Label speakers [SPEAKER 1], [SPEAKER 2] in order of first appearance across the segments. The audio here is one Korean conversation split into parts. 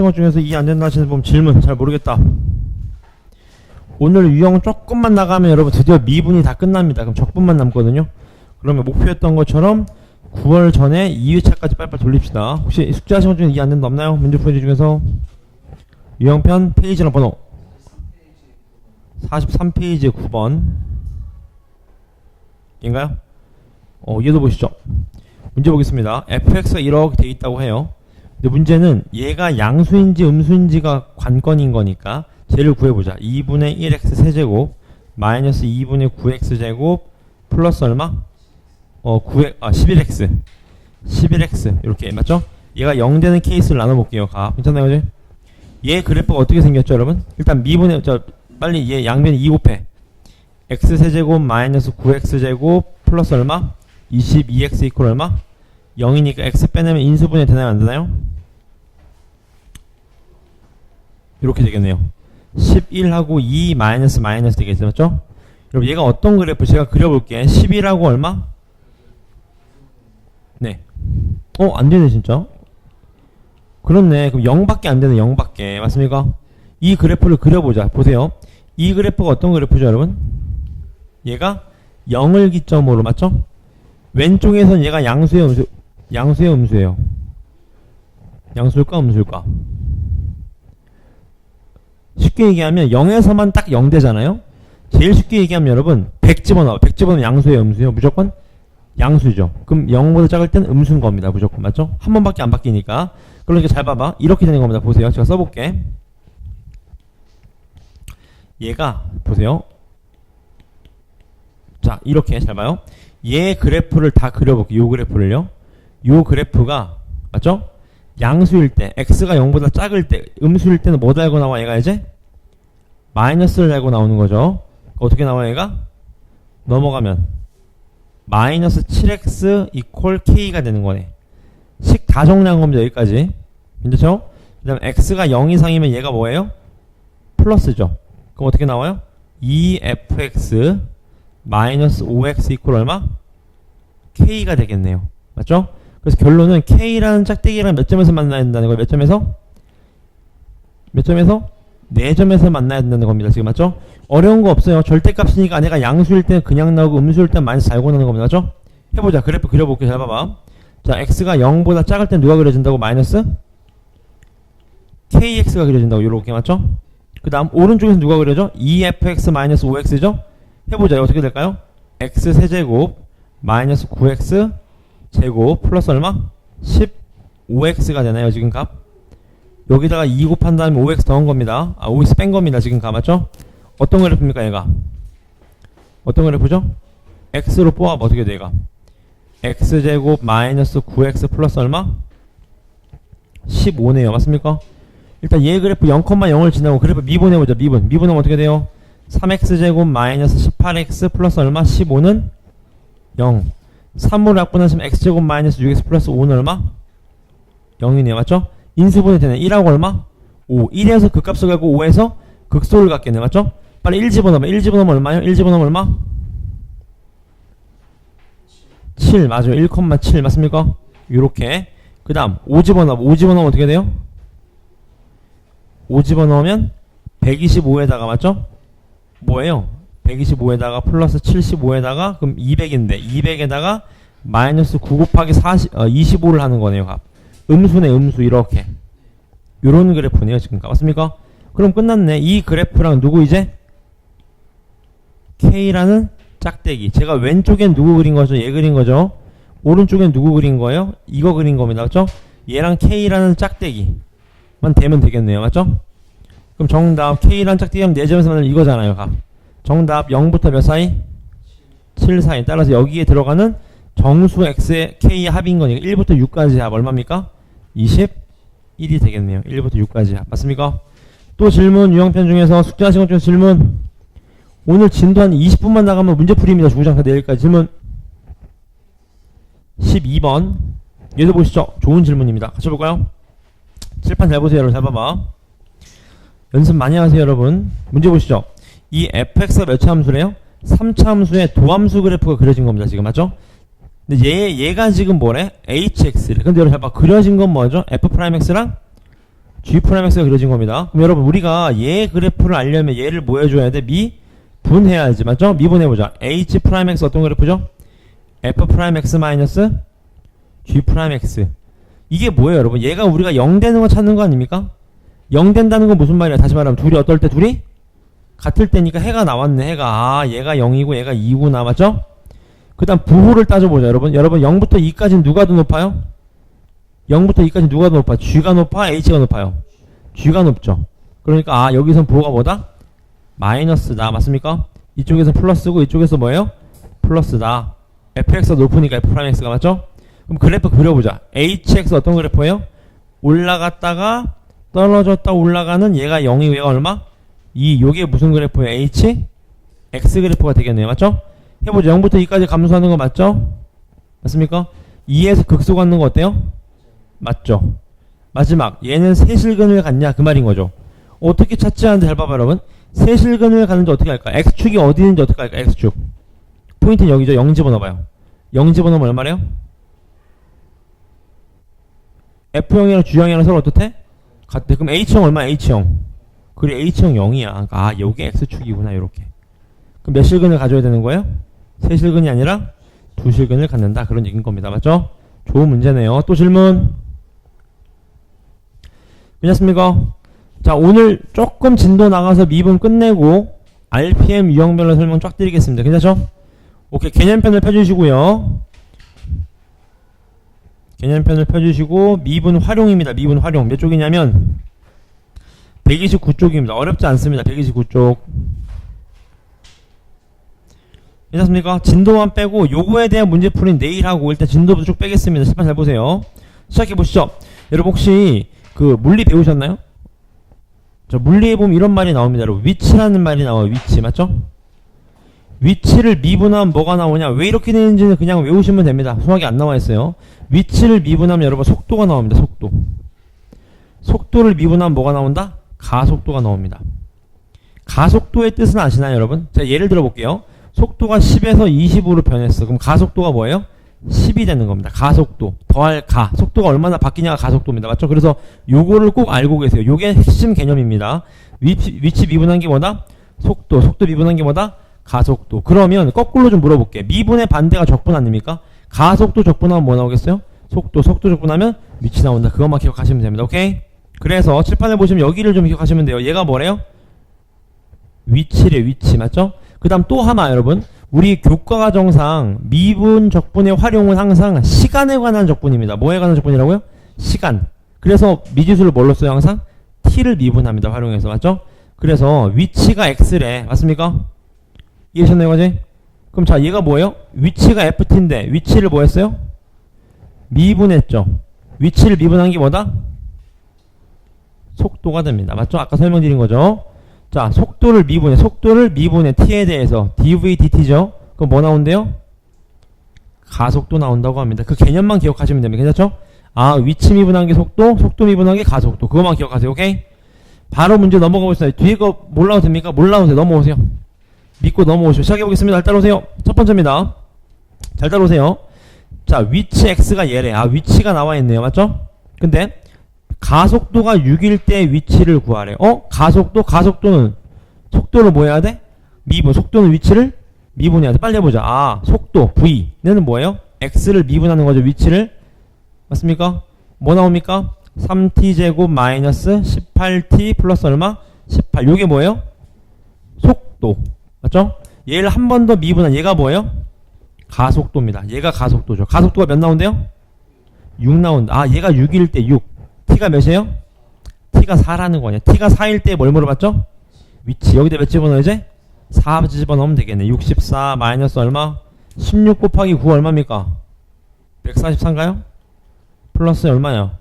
[SPEAKER 1] 숙제하신 것 중에서 이해 안 된다 하시는 분 질문 잘 모르겠다. 오늘 유형 조금만 나가면 여러분 드디어 미분이 다 끝납니다. 그럼 적분만 남거든요. 그러면 목표였던 것처럼 9월 전에 2회차까지 빨리빨리 돌립시다. 혹시 숙제하신 것 중에 이해 안 된다 없나요? 문제풀이 중에서 유형편 페이지랑 번호 43페이지 9번 인가요? 얘도 보시죠. 문제 보겠습니다. fx가 이렇게 돼 있다고 해요. 근데 문제는 얘가 양수인지 음수인지가 관건인 거니까 쟤를 구해보자. 2분의 1x 세제곱 마이너스 2분의 9x 제곱 플러스 얼마? 11x 11x 이렇게 맞죠? 얘가 0되는 케이스를 나눠볼게요. 괜찮나요? 그지? 얘 그래프가 어떻게 생겼죠 여러분? 일단 미분의 빨리 얘 양변 2 곱해 x 세제곱 마이너스 9x 제곱 플러스 얼마? 22x 이퀄 얼마? 0이니까 x 빼내면 인수분해 되나요 안 되나요? 이렇게 되겠네요. 11하고 2 마이너스 되겠죠 맞죠? 여러분 얘가 어떤 그래프 제가 그려볼게. 11하고 얼마? 네. 안되네 진짜. 그렇네. 그럼 0밖에 안되네. 0밖에 맞습니까? 이 그래프를 그려보자. 보세요. 이 그래프가 어떤 그래프죠 여러분? 얘가 0을 기점으로 맞죠? 왼쪽에선 얘가 양수예요 음수예요? 양수일까 음수일까? 쉽게 얘기하면 0에서만 딱 0 되잖아요. 제일 쉽게 얘기하면 여러분 100 집어넣어. 100 집어넣으면 양수예요 음수예요? 무조건 양수죠. 그럼 0보다 작을 땐 음수인 겁니다. 무조건 맞죠? 한 번밖에 안 바뀌니까. 그러니까 잘 봐봐. 이렇게 되는 겁니다. 보세요. 제가 써볼게. 얘가 보세요. 자 이렇게 잘 봐요. 얘 그래프를 다 그려볼게요. 요 그래프를요. 요 그래프가 맞죠? 양수일 때 x가 0보다 작을 때 음수일 때는 뭐 달고 나와 얘가 이제? 마이너스를 달고 나오는 거죠. 어떻게 나와 얘가? 넘어가면 마이너스 7x 이퀄 k가 되는 거네. 식 다 정리한 겁니다. 여기까지. 괜찮죠? 그 다음에 x가 0 이상이면 얘가 뭐예요? 플러스죠. 그럼 어떻게 나와요? 2fx 마이너스 5x 이퀄 얼마? k가 되겠네요. 맞죠? 그래서 결론은 k라는 짝대기랑 몇 점에서 만나야 된다는 거예요? 몇 점에서? 몇 점에서? 4점에서 만나야 된다는 겁니다. 지금 맞죠? 어려운 거 없어요. 절대값이니까 내가 양수일 때 그냥 나오고 음수일 때 마이너스 달고 나오는 겁니다. 맞죠? 해보자. 그래프 그려볼게요. 잘 봐봐. 자, x가 0보다 작을 땐 누가 그려진다고? 마이너스? kx가 그려진다고. 요렇게 맞죠? 그 다음 오른쪽에서 누가 그려져? 2fx 마이너스 5x죠? 해보자. 어떻게 될까요? x 세제곱 마이너스 9x 제곱 플러스 얼마? 15x가 되나요 지금 값? 여기다가 2 곱한 다음에 5x 더한 겁니다. 5x 뺀 겁니다. 지금 값 맞죠? 어떤 그래프입니까 얘가? 어떤 그래프죠? x로 뽑아봐. 어떻게 돼 얘가? x제곱 마이너스 9x 플러스 얼마? 15네요. 맞습니까? 일단 얘 그래프 0,0을 지나고 그래프 미분해보자. 미분하면 어떻게 돼요? 3x제곱 마이너스 18x 플러스 얼마? 15는 0. 3으로 약분하시면 x제곱 마이너스 6x 플러스 5는 얼마? 0이네요. 맞죠? 인수분해 되네. 1하고 얼마? 5. 1에서 극값을 갖고 5에서 극소를 갖겠네. 맞죠? 빨리 1 집어넣으면 1 집어넣으면 얼마요? 1 집어넣으면 얼마? 7 맞아요. 1,7 맞습니까? 요렇게. 그 다음 5 집어넣으면 5 집어넣으면 어떻게 돼요? 5 집어넣으면 125에다가 맞죠? 뭐예요? 125에다가 플러스 75에다가 그럼 200인데 200에다가 마이너스 9 곱하기 25를 하는 거네요. 값. 음수네 음수. 이렇게 요런 그래프네요 지금. 맞습니까? 그럼 끝났네. 이 그래프랑 누구 이제? K라는 짝대기. 제가 왼쪽엔 누구 그린 거죠? 얘 그린 거죠? 오른쪽엔 누구 그린 거예요? 이거 그린 겁니다. 맞죠? 얘랑 K라는 짝대기만 되면 되겠네요. 맞죠? 그럼 정답 K라는 짝대기 하면 4점에서 만나면 이거잖아요. 값. 정답 0부터 몇 사이? 7 사이. 따라서 여기에 들어가는 정수 x의 k의 합인 거니까 1부터 6까지 합 얼마입니까? 21이 되겠네요. 1부터 6까지 합. 맞습니까? 또 질문 유형편 중에서 숙제하신 것 중에서 질문. 오늘 진도 한 20분만 나가면 문제풀이입니다. 주구장창 내일까지. 질문 12번. 얘도 보시죠. 좋은 질문입니다. 같이 볼까요? 칠판 잘 보세요. 여러분 잘 봐봐. 연습 많이 하세요 여러분. 문제 보시죠. 이 fx가 몇 차 함수래요? 3차 함수의 도함수 그래프가 그려진 겁니다. 지금 맞죠? 근데 얘가 지금 뭐래? hx래. 근데 여러분 잘 봐. 그려진 건 뭐죠? f'x랑 G'X가 그려진 겁니다. 그럼 여러분 우리가 얘 그래프를 알려면 얘를 뭐 해줘야 돼? 미분해야지. 맞죠? 미분해보자. H'X 어떤 그래프죠? F'X 마이너스 G'X. 이게 뭐예요 여러분? 얘가 우리가 0 되는 거 찾는 거 아닙니까? 0 된다는 건 무슨 말이야? 다시 말하면 둘이 어떨 때? 둘이 같을 때니까 해가 나왔네. 해가 얘가 0이고 얘가 2구나. 맞죠? 그 다음 부호를 따져보자 여러분. 여러분 0부터 2까지는 누가 더 높아요? 0부터 2까지 누가 더 높아? G가 높아? H가 높아요? G가 높죠. 그러니까 여기선 부호가 뭐다? 마이너스다. 맞습니까? 이쪽에서 플러스고 이쪽에서 뭐예요? 플러스다. fx가 높으니까 f'x가 맞죠? 그럼 그래프 그려보자. hx 어떤 그래프예요? 올라갔다가 떨어졌다 올라가는 얘가 0이고 얘가 얼마? 2. 요게 무슨 그래프예요? h? x 그래프가 되겠네요. 맞죠? 해보자. 0부터 2까지 감소하는 거 맞죠? 맞습니까? 2에서 극소 갖는 거 어때요? 맞죠? 마지막 얘는 세실근을 갖냐 그 말인 거죠. 어떻게 찾지 않는데 잘 봐봐 여러분. 세실근을 가는지 어떻게 할까? x축이 어디 있는지 어떻게 할까? x축 포인트는 여기죠. 0 집어넣어봐요. 0 집어넣으면 얼마래요? F형이랑 G형이랑 서로 어떻대? 같대. 그럼 H형 얼마야? H형. 그래 H형 0이야. 그러니까 요게 X축이구나. 요렇게. 그럼 몇 실근을 가져야 되는 거예요? 세 실근이 아니라 두 실근을 갖는다. 그런 얘기인 겁니다. 맞죠? 좋은 문제네요. 또 질문. 괜찮습니까? 자, 오늘 조금 진도 나가서 미분 끝내고 RPM 유형별로 설명 쫙 드리겠습니다. 괜찮죠? 오케이. 개념편을 펴주시고요. 개념편을 펴주시고 미분 활용입니다. 미분 활용. 몇 쪽이냐면 129쪽입니다. 어렵지 않습니다. 129쪽. 괜찮습니까? 진도만 빼고 요거에 대한 문제풀이는 내일 하고 일단 진도부터 쭉 빼겠습니다. 실판 잘 보세요. 시작해보시죠. 여러분 혹시 그 물리 배우셨나요? 저 물리에 보면 이런 말이 나옵니다. 여러분 위치라는 말이 나와요. 위치 맞죠? 위치를 미분하면 뭐가 나오냐? 왜 이렇게 되는지는 그냥 외우시면 됩니다. 수학이 안 나와 있어요. 위치를 미분하면 여러분 속도가 나옵니다. 속도. 속도를 미분하면 뭐가 나온다? 가속도가 나옵니다. 가속도의 뜻은 아시나요 여러분? 제가 예를 들어 볼게요. 속도가 10에서 20으로 변했어. 그럼 가속도가 뭐예요? 10이 되는 겁니다. 가속도 더할 가. 속도가 얼마나 바뀌냐가 가속도입니다. 맞죠? 그래서 요거를 꼭 알고 계세요. 요게 핵심 개념입니다. 위치 미분한 게 뭐다? 속도. 속도 미분한 게 뭐다? 가속도. 그러면 거꾸로 좀 물어볼게. 미분의 반대가 적분 아닙니까? 가속도 적분하면 뭐 나오겠어요? 속도. 속도 적분하면 위치 나온다. 그것만 기억하시면 됩니다. 오케이? 그래서 칠판에 보시면 여기를 좀 기억하시면 돼요. 얘가 뭐래요? 위치래. 위치. 맞죠? 그 다음 또 하나 여러분. 우리 교과과정상 미분 적분의 활용은 항상 시간에 관한 적분입니다. 뭐에 관한 적분이라고요? 시간. 그래서 미지수를 뭘로 써요? 항상 t를 미분합니다. 활용해서. 맞죠? 그래서 위치가 x래. 맞습니까? 이해하셨나요? 과제? 그럼 자 얘가 뭐예요? 위치가 ft인데 위치를 뭐 했어요? 미분했죠. 위치를 미분한 게 뭐다? 속도가 됩니다. 맞죠? 아까 설명드린 거죠. 자, 속도를 미분해 t에 대해서 dv dt죠. 그럼 뭐 나온대요? 가속도 나온다고 합니다. 그 개념만 기억하시면 됩니다. 괜찮죠? 위치 미분한 게 속도, 속도 미분한 게 가속도. 그것만 기억하세요. 오케이? 바로 문제 넘어가 보겠습니다. 뒤에 거 몰라도 됩니까? 몰라도 돼요. 넘어오세요. 믿고 넘어오시고 시작해보겠습니다. 잘 따라오세요. 첫 번째입니다. 잘 따라오세요. 자, 위치 x가 얘래. 위치가 나와있네요. 맞죠? 근데 가속도가 6일 때 위치를 구하래. 가속도는 속도를 뭐 해야 돼? 미분. 속도는 위치를 미분해야 돼. 빨리 해보자. 속도 v는 뭐예요? x를 미분하는 거죠. 위치를. 맞습니까? 뭐 나옵니까? 3t제곱 마이너스 18t 플러스 얼마? 18. 요게 뭐예요? 속도. 맞죠? 얘를 한 번 더 미분한 얘가 뭐예요? 가속도입니다. 얘가 가속도죠. 가속도가 몇 나온대요? 6 나온다. 얘가 6일 때 6. t가 몇이에요? t가 4라는 거냐. t가 4일 때 뭘 물어봤죠? 위치. 여기다 몇 집어넣어 이제? 4 집어넣으면 되겠네. 64 마이너스 얼마? 16 곱하기 9 얼마입니까? 143인가요? 플러스 얼마요?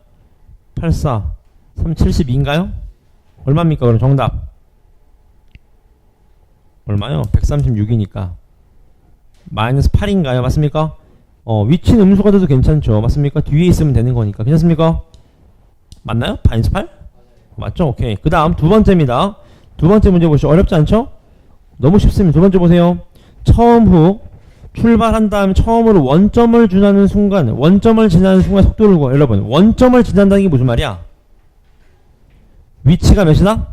[SPEAKER 1] 84 3 72인가요? 얼마입니까? 그럼 정답 얼마요? 136이니까 마이너스 8인가요? 맞습니까? 위치는 음수가 돼도 괜찮죠. 맞습니까? 뒤에 있으면 되는 거니까. 괜찮습니까? 맞나요? 마이너스 8? 맞죠? 오케이. 그 다음 두 번째입니다. 두 번째 문제 보시죠. 어렵지 않죠? 너무 쉽습니다. 두 번째 보세요. 처음 후 출발한 다음 처음으로 원점을 지나는 순간 속도를 구하. 여러분 원점을 지난다는 게 무슨 말이야? 위치가 몇이다?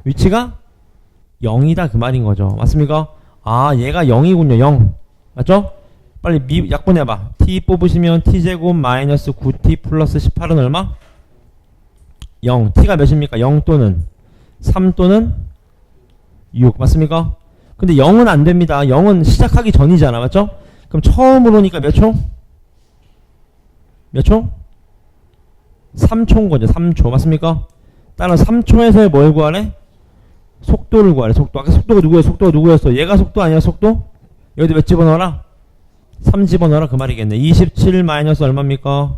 [SPEAKER 1] 위치가 0이다 그 말인 거죠. 맞습니까? 아 얘가 0이군요. 0 맞죠? 빨리 약분해봐. t 뽑으시면 t제곱 마이너스 9t 플러스 18은 얼마? 0. t가 몇입니까? 0 또는 3 또는 6 맞습니까? 근데 0은 안 됩니다. 0은 시작하기 전이잖아. 맞죠? 그럼 처음으로니까 몇 초? 몇 초? 3초인 거죠. 3초 맞습니까? 따라 3초에서 뭘 구하래? 속도를 구하래. 속도. 아까 속도가 누구였어? 속도가 누구였어? 얘가 속도 아니야? 속도? 여기도 몇 집어넣어라? 3 집어넣어라 그 말이겠네. 27 마이너스 얼마입니까?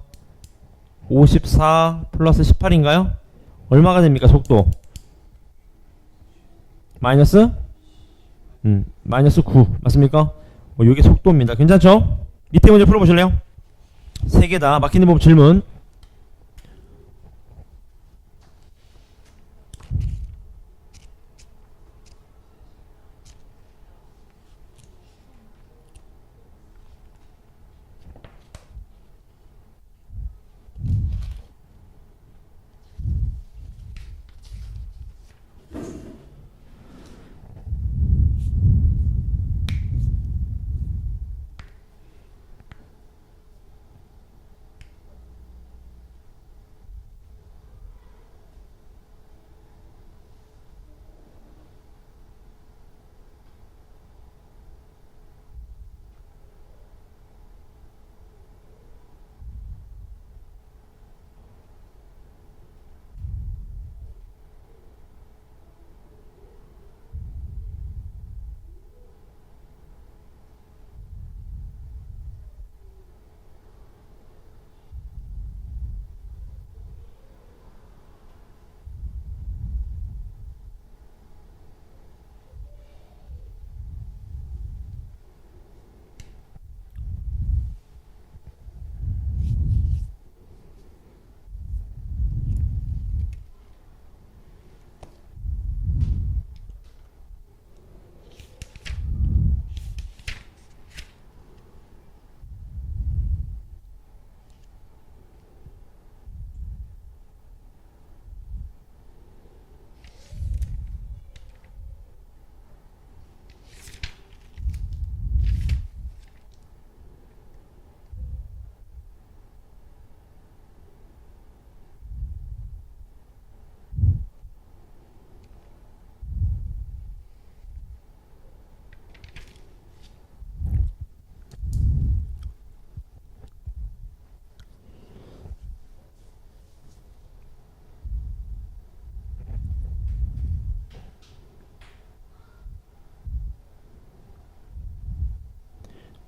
[SPEAKER 1] 54 플러스 18인가요? 얼마가 됩니까? 속도 마이너스? 마이너스 9 맞습니까? 요게 속도입니다. 괜찮죠? 밑에 문제 풀어보실래요? 3개 다 막히는 법 질문.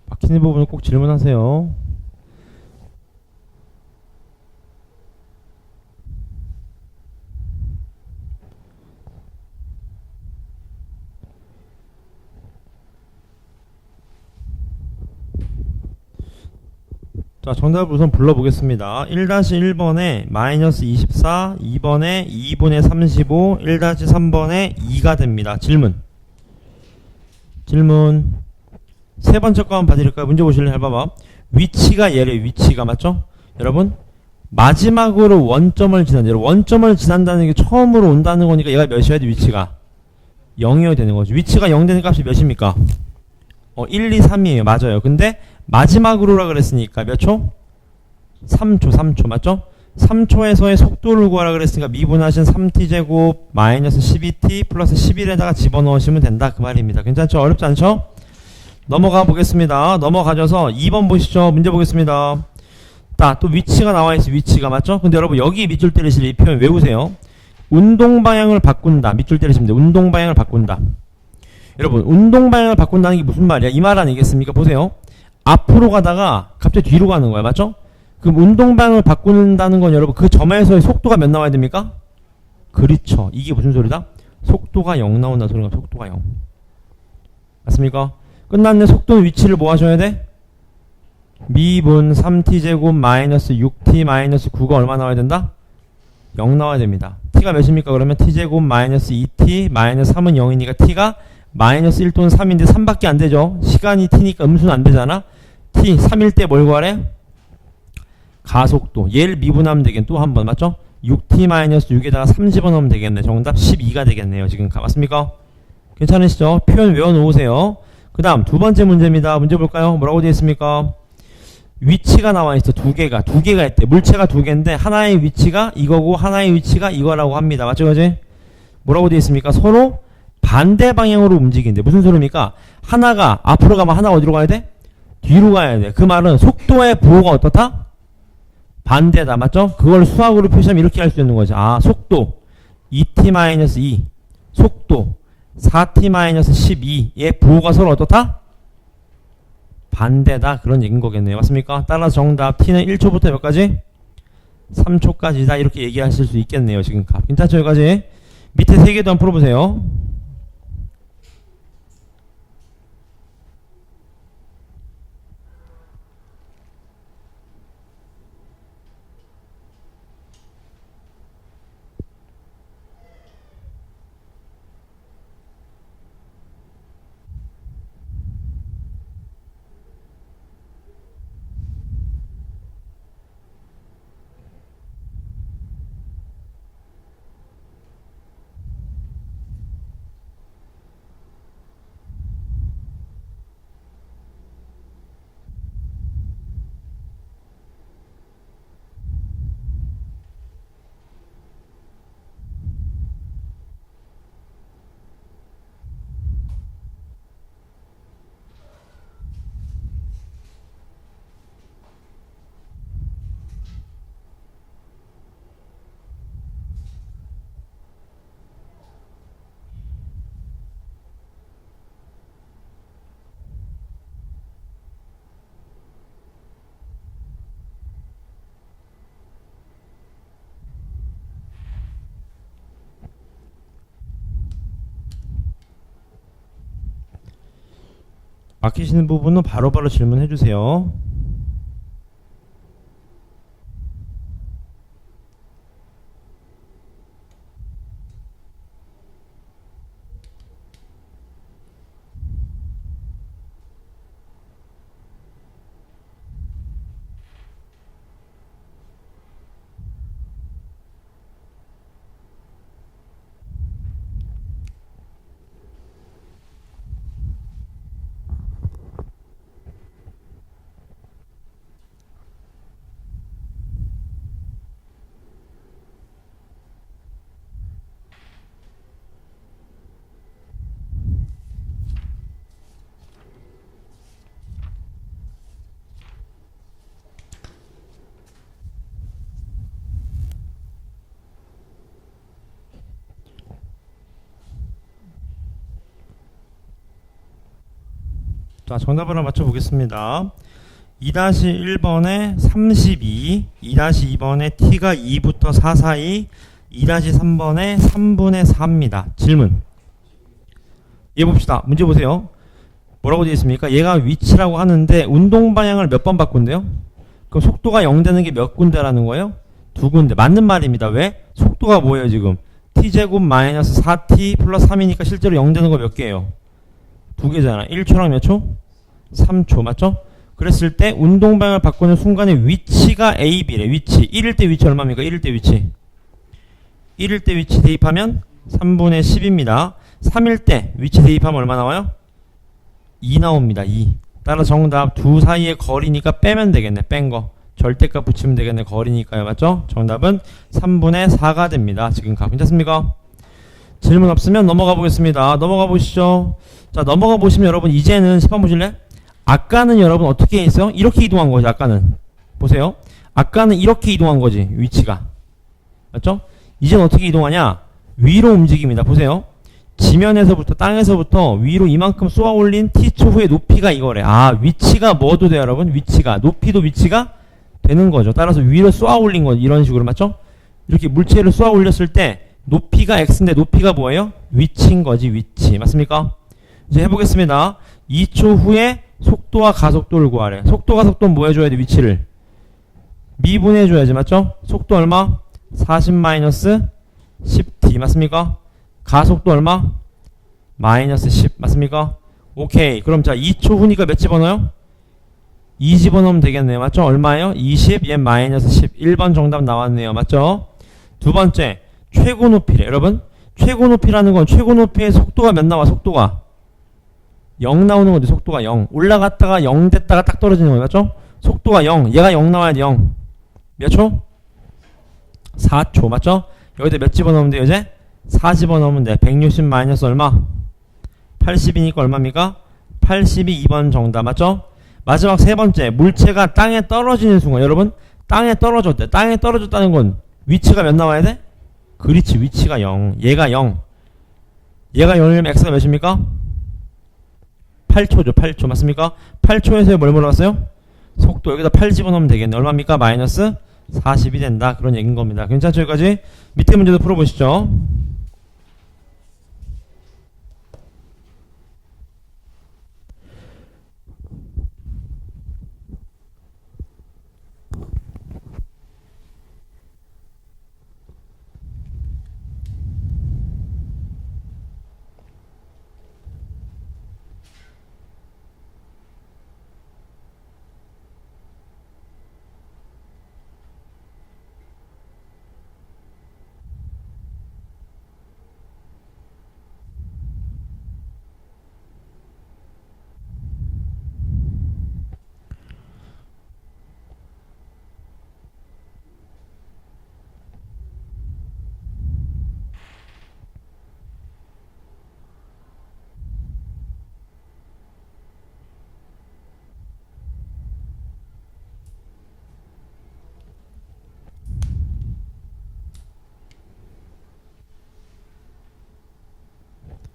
[SPEAKER 1] 막히는 부분은 꼭 질문하세요. 자, 정답을 우선 불러보겠습니다. 1-1번에 마이너스 24, 2번에 2분의 35, 1-3번에 2가 됩니다. 질문. 세 번째 거 한번 봐드릴까요? 문제 보실래요? 잘 봐봐. 위치가 얘래. 위치가 맞죠? 여러분 마지막으로 원점을 지난다. 여러분 원점을 지난다는 게 처음으로 온다는 거니까 얘가 몇이어야 돼? 위치가 0이어야 되는 거죠. 위치가 0 되는 값이 몇입니까? 1, 2, 3이에요. 맞아요. 근데 마지막으로라 그랬으니까 몇 초? 3초 맞죠? 3초에서의 속도를 구하라 그랬으니까 미분하신 3t제곱 마이너스 12t 플러스 11에다가 집어넣으시면 된다 그 말입니다. 괜찮죠? 어렵지 않죠? 넘어가 보겠습니다. 넘어가셔서 2번 보시죠. 문제 보겠습니다. 또 위치가 나와있어. 위치가 맞죠? 근데 여러분 여기 밑줄 때리실 이 표현 외우세요. 운동 방향을 바꾼다. 밑줄 때리시면 돼요. 운동 방향을 바꾼다. 여러분 운동 방향을 바꾼다는 게 무슨 말이야? 이 말 아니겠습니까? 보세요. 앞으로 가다가 갑자기 뒤로 가는 거야. 맞죠? 그럼 운동 방향을 바꾼다는 건 여러분 그 점에서의 속도가 몇 나와야 됩니까? 그렇죠. 이게 무슨 소리다? 속도가 0 나온다는 소리가 속도가 0. 맞습니까? 끝났네. 속도는 위치를 뭐 하셔야 돼? 미분 3t제곱 마이너스 6t 마이너스 9가 얼마 나와야 된다? 0 나와야 됩니다. t가 몇입니까? 그러면 t제곱 마이너스 2t 마이너스 3은 0이니까 t가 마이너스 1 또는 3인데 3밖에 안 되죠. 시간이 t니까 음수는 안 되잖아. t 3일 때 뭘 구하래? 가속도. 얘를 미분하면 되겠네. 또 한 번 맞죠? 6t-6에다가 3 집어넣으면 되겠네. 정답 12가 되겠네요. 지금 맞습니까? 괜찮으시죠? 표현 외워놓으세요. 그 다음 두 번째 문제입니다. 문제 볼까요? 뭐라고 되어 있습니까? 위치가 나와 있어. 두 개가 있대. 물체가 두 개인데 하나의 위치가 이거고 하나의 위치가 이거라고 합니다. 맞죠? 그지? 뭐라고 되어 있습니까? 서로 반대 방향으로 움직이는데 무슨 소리입니까? 하나가 앞으로 가면 하나가 어디로 가야 돼? 뒤로 가야 돼. 그 말은 속도의 부호가 어떻다? 반대다. 맞죠? 그걸 수학으로 표시하면 이렇게 할 수 있는 거죠. 아, 속도 2t-2 속도 4t-12의 부호가 서로 어떻다? 반대다. 그런 얘기인 거겠네요. 맞습니까? 따라서 정답 t는 1초부터 몇 가지? 3초까지다. 이렇게 얘기하실 수 있겠네요. 지금 괜찮죠? 여기까지? 밑에 세 개도 한번 풀어보세요. 막히시는 부분은 바로바로 질문해 주세요. 자, 정답을 한번 맞춰보겠습니다. 2-1번에 32, 2-2번에 t가 2부터 4 사이, 2-3번에 3분의 4입니다. 질문. 얘 봅시다. 문제 보세요. 뭐라고 되어 있습니까? 얘가 위치라고 하는데 운동 방향을 몇 번 바꾼대요? 그럼 속도가 0 되는 게 몇 군데라는 거예요? 두 군데. 맞는 말입니다. 왜? 속도가 뭐예요 지금? t제곱 마이너스 4t 플러스 3이니까 실제로 0 되는 거 몇 개예요? 두 개잖아. 1초랑 몇 초? 3초. 맞죠? 그랬을 때 운동 방향을 바꾸는 순간에 위치가 A, B래. 위치. 1일 때 위치 얼마입니까? 1일 때 위치. 1일 때 위치 대입하면 3분의 10입니다. 3일 때 위치 대입하면 얼마 나와요? 2 나옵니다. 2. 따라 정답 두 사이의 거리니까 빼면 되겠네. 뺀 거. 절대값 붙이면 되겠네. 거리니까요. 맞죠? 정답은 3분의 4가 됩니다. 지금 괜찮습니까? 질문 없으면 넘어가 보겠습니다. 넘어가 보시죠. 자, 넘어가 보시면 여러분 이제는 10번 보실래? 아까는 여러분 어떻게 했어요? 이렇게 이동한 거죠. 아까는. 보세요. 아까는 이렇게 이동한 거지. 위치가. 맞죠? 이제는 어떻게 이동하냐? 위로 움직입니다. 보세요. 지면에서부터 땅에서부터 위로 이만큼 쏘아 올린 t초 후의 높이가 이거래. 아, 위치가 뭐도 돼요, 여러분? 위치가. 높이도 위치가 되는 거죠. 따라서 위로 쏘아 올린 거 이런 식으로 맞죠? 이렇게 물체를 쏘아 올렸을 때 높이가 x인데 높이가 뭐예요? 위치인 거지. 위치. 맞습니까? 이제 해보겠습니다. 2초 후에 속도와 가속도를 구하래. 속도 가속도는 뭐 해줘야 돼? 위치를 미분해줘야지. 맞죠? 속도 얼마? 40-10t 맞습니까? 가속도 얼마? 마이너스 10 맞습니까? 오케이. 그럼 자 2초 후니까 몇 집어넣어요? 2 집어넣으면 되겠네요. 맞죠? 얼마예요? 20, 얘 마이너스 10. 1번 정답 나왔네요. 맞죠? 두 번째, 최고 높이래. 여러분, 최고 높이라는 건 최고 높이의 속도가 몇 나와? 속도가 0 나오는 거지. 속도가 0. 올라갔다가 0 됐다가 딱 떨어지는 거예요. 맞죠? 속도가 0. 얘가 0 나와야 돼. 0. 몇 초? 4초. 맞죠? 여기다 몇 집어넣으면 돼요, 이제? 4 집어넣으면 돼. 160 마이너스 얼마? 80이니까 얼마입니까? 82 2번 정답. 맞죠? 마지막 세 번째, 물체가 땅에 떨어지는 순간. 여러분, 땅에 떨어졌대. 땅에 떨어졌다는 건 위치가 몇 나와야 돼? 그렇지. 위치가 0. 얘가 0. 얘가 0이면 x가 몇입니까? 8초죠. 8초. 맞습니까? 8초에서 뭘 물어봤어요? 속도. 여기다 8 집어넣으면 되겠네. 얼마입니까? 마이너스 40이 된다. 그런 얘기인 겁니다. 괜찮죠? 여기까지? 밑에 문제도 풀어보시죠.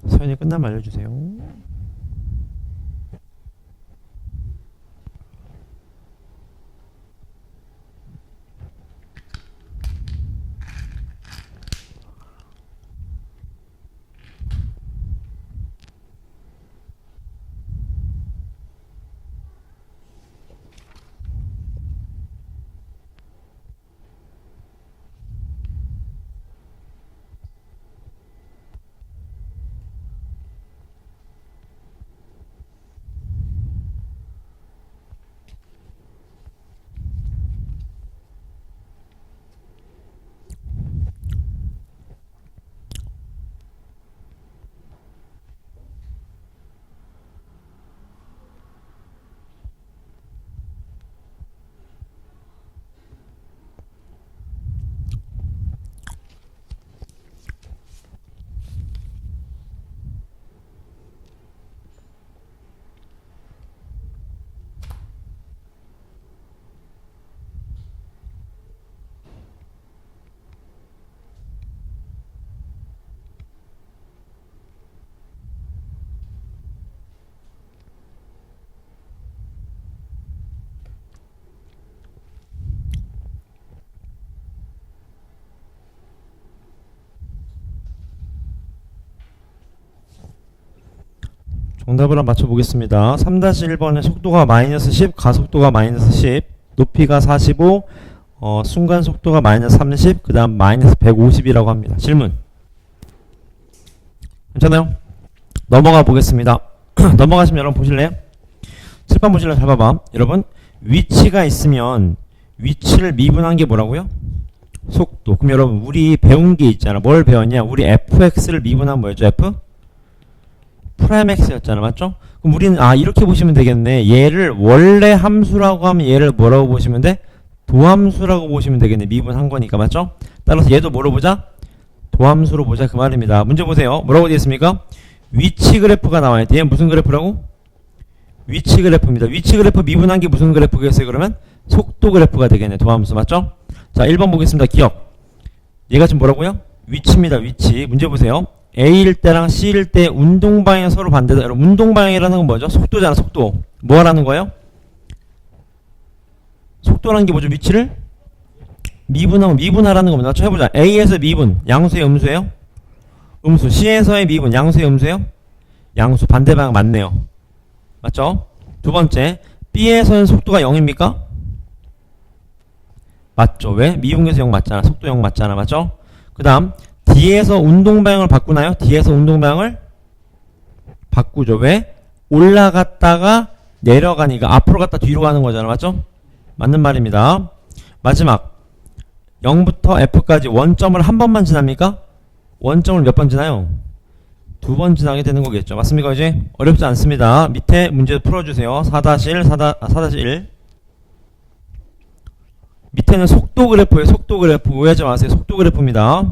[SPEAKER 1] 서연이 끝나면 알려주세요. 정답을 한번 맞춰보겠습니다. 3-1번의 속도가 마이너스 10, 가속도가 마이너스 10, 높이가 45, 순간 속도가 마이너스 30, 그 다음 마이너스 150이라고 합니다. 질문. 괜찮아요? 넘어가 보겠습니다. 넘어가시면 여러분 보실래요? 칠판 보실래요? 잘 봐봐. 여러분, 위치가 있으면 위치를 미분한 게 뭐라고요? 속도. 그럼 여러분, 우리 배운 게 있잖아. 뭘 배웠냐? 우리 fx를 미분한 뭐였죠? f? 프라임 x였잖아. 맞죠? 그럼 우리는 이렇게 보시면 되겠네. 얘를 원래 함수라고 하면 얘를 뭐라고 보시면 돼? 도함수라고 보시면 되겠네. 미분한 거니까. 맞죠? 따라서 얘도 뭐로 보자? 도함수로 보자 그 말입니다. 문제 보세요. 뭐라고 되어 있습니까? 위치 그래프가 나와야 돼. 얘 무슨 그래프라고? 위치 그래프입니다. 위치 그래프 미분한 게 무슨 그래프겠어요? 그러면 속도 그래프가 되겠네. 도함수. 맞죠? 자, 1번 보겠습니다. 기억. 얘가 지금 뭐라고요? 위치입니다. 위치. 문제 보세요. A일 때랑 C일 때 운동 방향이 서로 반대다. 여러분, 운동 방향이라는 건 뭐죠? 속도잖아. 속도. 뭐 하라는 거예요? 속도라는 게 뭐죠? 위치를 미분하면 미분하라는 겁니다. 맞죠? 해보자. A에서 미분. 양수의 음수예요? 음수. C에서의 미분. 양수의 음수예요? 양수. 반대 방향 맞네요. 맞죠? 두 번째. B에서는 속도가 0입니까? 맞죠? 왜? 미분계에서 0 맞잖아. 속도 0 맞잖아. 맞죠? 그 다음 D에서 운동 방향을 바꾸나요? D에서 운동 방향을 바꾸죠. 왜? 올라갔다가 내려가니까 앞으로 갔다 뒤로 가는 거잖아. 맞죠? 맞는 말입니다. 마지막 0부터 F까지 원점을 한 번만 지납니까? 원점을 몇 번 지나요? 두 번 지나게 되는 거겠죠. 맞습니까? 이제 어렵지 않습니다. 밑에 문제 풀어주세요. 4-1, 4-1. 밑에는 속도 그래프예요. 속도 그래프. 오해하지 마세요. 속도 그래프입니다.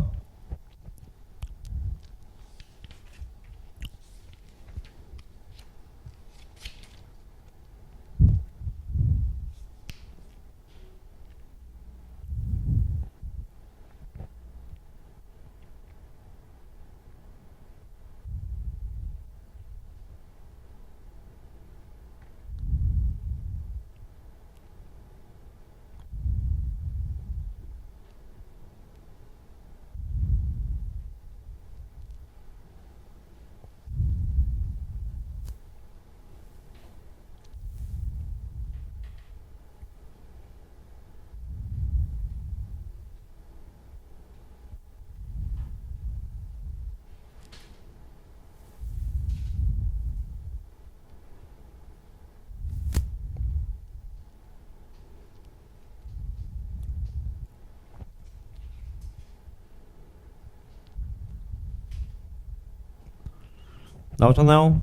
[SPEAKER 1] 나오잖아요.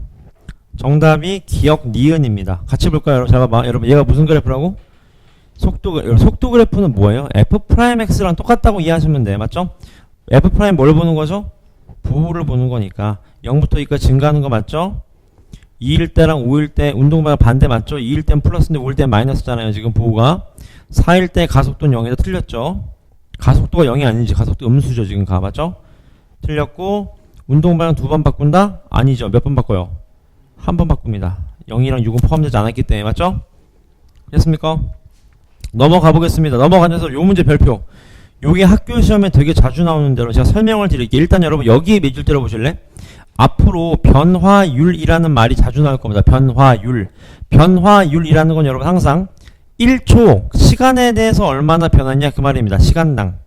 [SPEAKER 1] 정답이 기억 니은입니다. 같이 볼까요? 여러분, 잘 봐봐. 여러분, 얘가 무슨 그래프라고? 속도 그래프는 뭐예요? F'X랑 똑같다고 이해하시면 돼. 맞죠? F' 뭘 보는 거죠? 부호를 보는 거니까 0부터 2까지 증가하는 거 맞죠? 2일 때랑 5일 때 운동방향 반대 맞죠? 2일 땐 플러스인데 5일 땐 마이너스잖아요. 지금 부호가 4일 때 가속도는 0이다. 틀렸죠? 가속도가 0이 아니지. 가속도 음수죠. 지금 가 맞죠? 틀렸고 운동방향 두 번 바꾼다? 아니죠. 몇 번 바꿔요? 한 번 바꿉니다. 0이랑 6은 포함되지 않았기 때문에 맞죠? 됐습니까? 넘어가 보겠습니다. 넘어가면서 요 문제 별표. 요게 학교 시험에 되게 자주 나오는 대로 제가 설명을 드릴게요. 일단 여러분 여기에 몇 줄 때려보실래? 앞으로 변화율이라는 말이 자주 나올 겁니다. 변화율. 변화율이라는 건 여러분 항상 1초 시간에 대해서 얼마나 변했냐 그 말입니다. 시간당.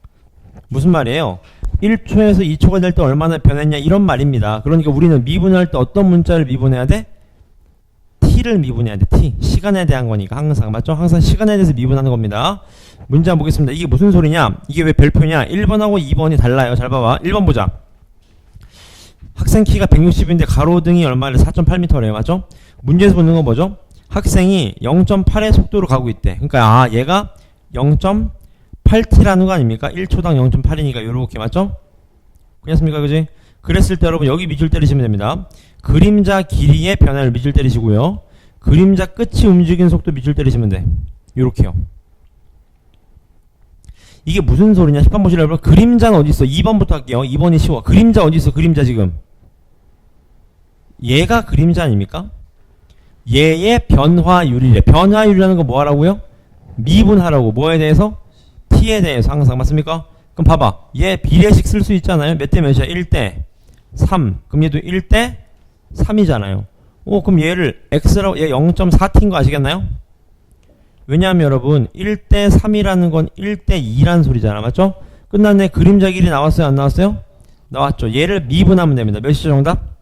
[SPEAKER 1] 무슨 말이에요? 1초에서 2초가 될 때 얼마나 변했냐 이런 말입니다. 그러니까 우리는 미분할 때 어떤 문자를 미분해야 돼? t를 미분해야 돼. t. 시간에 대한 거니까 항상 맞죠? 항상 시간에 대해서 미분하는 겁니다. 문제 한번 보겠습니다. 이게 무슨 소리냐? 이게 왜 별표냐? 1번하고 2번이 달라요. 잘 봐봐. 1번 보자. 학생 키가 160인데 가로등이 얼마래? 4.8m래요. 맞죠? 문제에서 보는 건 뭐죠? 학생이 0.8의 속도로 가고 있대. 그러니까 얘가 0.8t라는 거 아닙니까? 1초당 0.8이니까 요렇게 맞죠? 그렇습니까? 그지? 그랬을 때 여러분 여기 밑줄 때리시면 됩니다. 그림자 길이의 변화를 밑줄 때리시고요. 그림자 끝이 움직이는 속도 밑줄 때리시면 돼. 요렇게요. 이게 무슨 소리냐? 10번 보시라 여러분. 그림자는 어디 있어? 2번부터 할게요. 2번이 쉬워. 그림자 어디 있어? 그림자 지금. 얘가 그림자 아닙니까? 얘의 변화율이래. 변화율이라는 거 뭐 하라고요? 미분하라고. 뭐에 대해서? t에 대해서 항상 맞습니까? 그럼 봐봐. 얘 비례식 쓸 수 있잖아요. 몇 대 몇이야? 1대 3. 그럼 얘도 1대 3이잖아요. 그럼 얘를 x라고 얘 0.4t인 거 아시겠나요? 왜냐하면 여러분 1대 3이라는 건 1대 2라는 소리잖아. 맞죠? 끝났네. 그림자 길이 나왔어요? 안 나왔어요? 나왔죠. 얘를 미분하면 됩니다. 몇이죠 정답?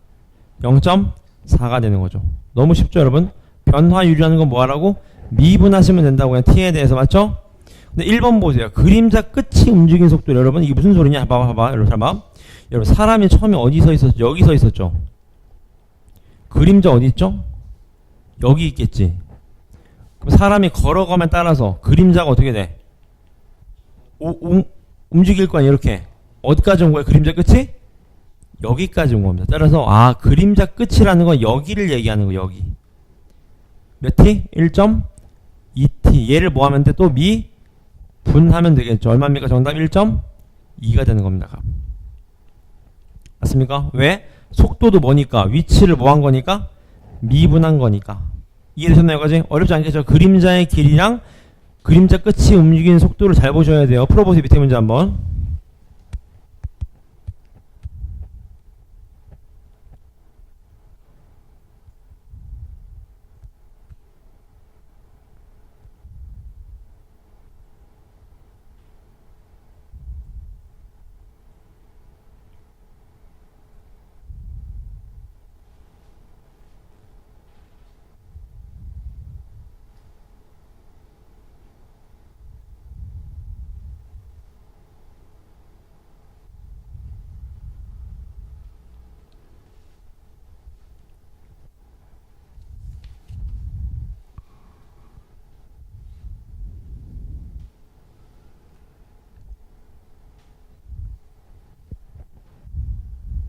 [SPEAKER 1] 0.4가 되는 거죠. 너무 쉽죠 여러분? 변화율이라는 건 뭐 하라고? 미분하시면 된다고요. t에 대해서 맞죠? 근데 1번 보세요. 그림자 끝이 움직이는 속도 여러분 이게 무슨 소리냐? 봐봐. 여러분 잘 봐. 여러분 사람이 처음에 어디 서 있었죠? 여기 서 있었죠. 그림자 어디 있죠? 여기 있겠지. 그럼 사람이 걸어가면 따라서 그림자가 어떻게 돼? 움직일 거 아니야 이렇게. 어디까지 온 거야? 그림자 끝이? 여기까지 온 겁니다. 따라서 그림자 끝이라는 건 여기를 얘기하는 거 여기. 몇 t? 1.2t. 얘를 뭐 하면 돼? 또 미분하면 되겠죠. 얼마입니까? 정답 1.2가 되는 겁니다. 맞습니까? 왜? 속도도 뭐니까? 위치를 뭐 한 거니까? 미분한 거니까. 이해되셨나요? 까지? 어렵지 않겠죠? 그림자의 길이랑 그림자 끝이 움직이는 속도를 잘 보셔야 돼요. 풀어보세요. 밑에 문제 한번.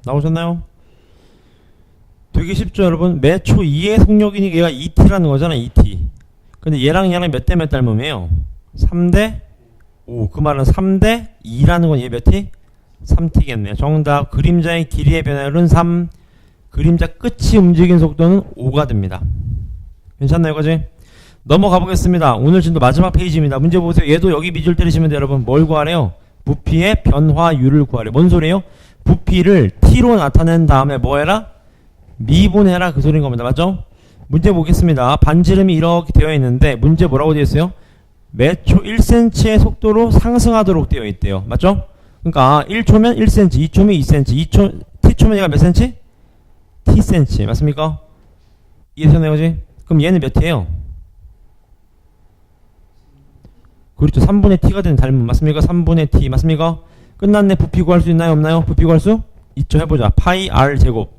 [SPEAKER 1] 나오셨나요? 되게 쉽죠 여러분. 매초 2의 속력이니까 얘가 2t라는 거잖아. 2t. 근데 얘랑 몇 대 몇 닮음이에요? 3대 5. 그 말은 3대 2라는 건 얘 몇 t? 3t겠네요. 정답. 그림자의 길이의 변화율은 3. 그림자 끝이 움직이는 속도는 5가 됩니다. 괜찮나요, 그지? 넘어가 보겠습니다. 오늘 진도 마지막 페이지입니다. 문제 보세요. 얘도 여기 밑줄 때리시면 돼요, 여러분. 뭘 구하래요? 부피의 변화율을 구하래요. 뭔 소리예요? 부피를 t로 나타낸 다음에 뭐 해라? 미분해라. 그 소리인 겁니다. 맞죠? 문제 보겠습니다. 반지름이 이렇게 되어 있는데 문제 뭐라고 되어 있어요? 매초 1cm의 속도로 상승하도록 되어 있대요. 맞죠? 그러니까 1초면 1cm, 2초면 2cm, t초면 얘가 몇 cm? tcm. 맞습니까? 이해되셨나요? 그지? 그럼 얘는 몇 t예요? 그렇죠. 3분의 t가 되는 닮음. 맞습니까? 3분의 t. 맞습니까? 끝났네. 부피 구할 수 있나요? 없나요? 부피 구할 수? 있죠. 해보자. 파이 r 제곱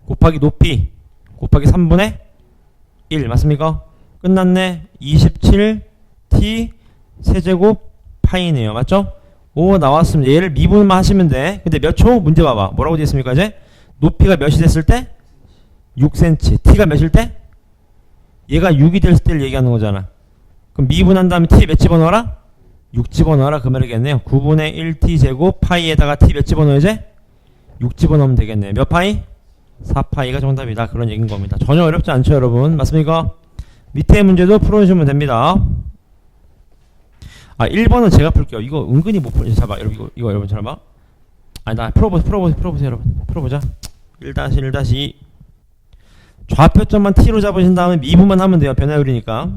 [SPEAKER 1] 곱하기 높이 곱하기 3분의 1. 맞습니까? 끝났네. 27t 세제곱 파이네요. 맞죠? 오, 나왔습니다. 얘를 미분만 하시면 돼. 근데 몇 초? 문제 봐봐. 뭐라고 되어 있습니까? 이제 높이가 몇이 됐을 때? 6cm. t가 몇일 때? 얘가 6이 됐을 때를 얘기하는 거잖아. 그럼 미분한 다음에 t 몇 집어넣어라? 6 집어넣어라. 그 말이겠네요. 9분의 1t 제곱 파이에다가 t 몇 집어넣어야지? 6 집어넣으면 되겠네. 몇 파이? 4파이가 정답이다. 그런 얘기인 겁니다. 전혀 어렵지 않죠, 여러분? 맞습니까? 밑에 문제도 풀어주시면 됩니다. 아, 1번은 제가 풀게요. 이거 은근히 못 풀. 잠깐만, 여러분, 이거 여러분 잘 봐. 아니, 나 풀어보세요, 여러분. 풀어보자. 1-1-2. 좌표점만 t로 잡으신 다음에 미분만 하면 돼요. 변화율이니까.